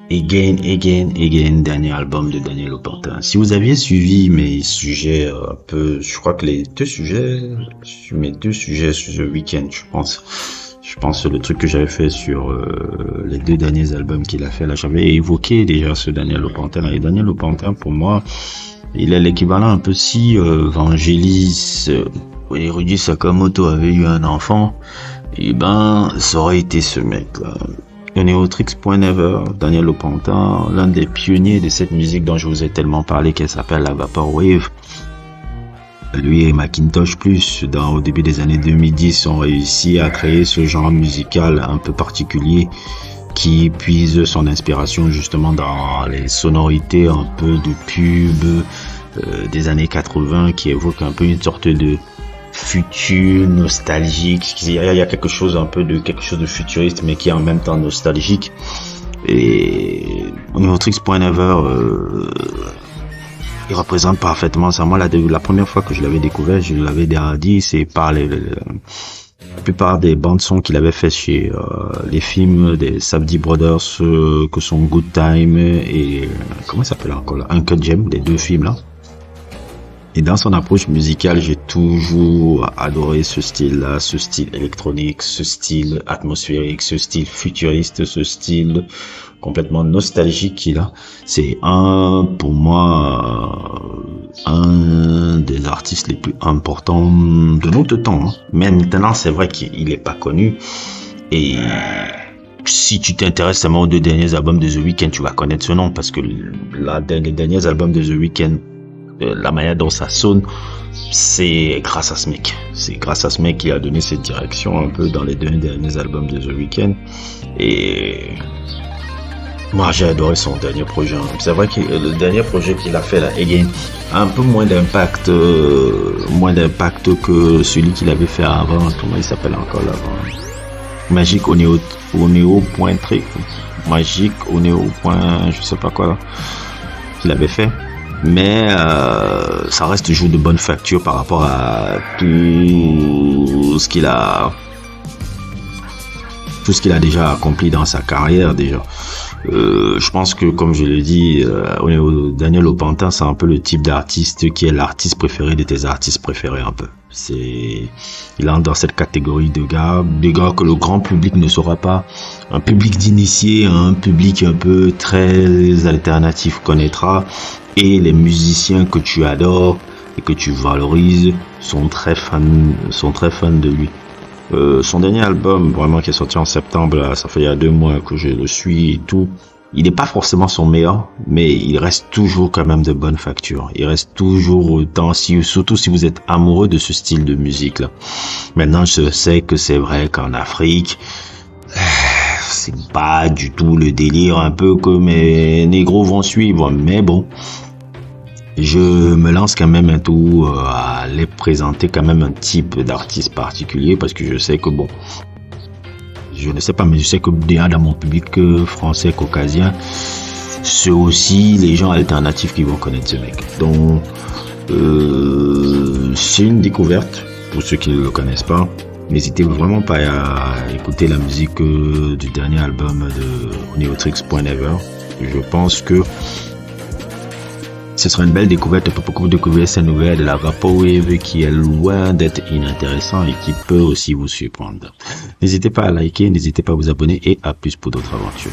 Again, dernier album de Daniel Aupantin. Si vous aviez suivi mes sujets un peu, je crois que mes deux sujets sur The Weeknd, je pense le truc que j'avais fait sur les deux derniers albums qu'il a fait là, j'avais évoqué déjà ce Daniel Aupantin là. Et Daniel Aupantin, pour moi, il est l'équivalent un peu si Vangelis et Rudy Sakamoto avaient eu un enfant, et ben ça aurait été ce mec là. Neotrix.never, Daniel Aupantin, l'un des pionniers de cette musique dont je vous ai tellement parlé, qu'elle s'appelle la Vaporwave. Lui et Macintosh Plus, au début des années 2010, ont réussi à créer ce genre musical un peu particulier qui puise son inspiration justement dans les sonorités un peu de pub des années 80, qui évoquent un peu une sorte de futur, nostalgique. Il y a quelque chose de futuriste, mais qui est en même temps nostalgique. Et Neotrix.never, il représente parfaitement ça. Moi, la première fois que je l'avais découvert, je l'avais déjà dit, c'est par la plupart des bandes son qu'il avait fait chez les films des Safdie Brothers, que sont Good Time et comment ça s'appelle encore là, Uncut Gem, les deux films là. Et dans son approche musicale, j'ai toujours adoré ce style-là, ce style électronique, ce style atmosphérique, ce style futuriste, ce style complètement nostalgique qu'il a. C'est pour moi, un des artistes les plus importants de notre temps, hein. Mais maintenant, c'est vrai qu'il est pas connu. Et si tu t'intéresses seulement aux deux derniers albums de The Weeknd, tu vas connaître ce nom, parce que les derniers albums de The Weeknd, la manière dont ça sonne, c'est grâce à ce mec. C'est grâce à ce mec qui a donné cette direction un peu dans les deux derniers albums de The Weeknd. Et moi, j'ai adoré son dernier projet. C'est vrai que le dernier projet qu'il a fait là, Again, a un peu moins d'impact que celui qu'il avait fait avant. Comment il s'appelle encore là avant? Magique Oneo point trick, Magique Oneo point, je sais pas quoi là, qu'il avait fait. Mais ça reste toujours de bonne facture par rapport à tout ce qu'il a déjà accompli dans sa carrière déjà. Je pense que, comme je l'ai dit, Daniel Aupantin, c'est un peu le type d'artiste qui est l'artiste préféré de tes artistes préférés un peu. Il entre dans cette catégorie de gars que le grand public ne saura pas. Un public d'initiés, un public un peu très alternatif connaîtra. Et les musiciens que tu adores et que tu valorises sont très fans de lui. Son dernier album, vraiment, qui est sorti en septembre, là, ça fait il y a 2 mois que je le suis et tout. Il n'est pas forcément son meilleur, mais il reste toujours quand même de bonne facture. Il reste toujours autant, surtout si vous êtes amoureux de ce style de musique là. Maintenant, je sais que c'est vrai qu'en Afrique, c'est pas du tout le délire un peu que mes négros vont suivre, mais bon. Je me lance quand même un tout à les présenter quand même un type d'artiste particulier, parce que je sais que bon, je ne sais pas, mais je sais que déjà dans mon public français caucasien, c'est aussi les gens alternatifs qui vont connaître ce mec. Donc c'est une découverte pour ceux qui ne le connaissent pas. N'hésitez vraiment pas à écouter la musique du dernier album de Neotrix.never. Je pense que ce sera une belle découverte pour vous découvrir cette nouvelle de la Vaporwave qui est loin d'être inintéressant et qui peut aussi vous surprendre. N'hésitez pas à liker, n'hésitez pas à vous abonner et à plus pour d'autres aventures.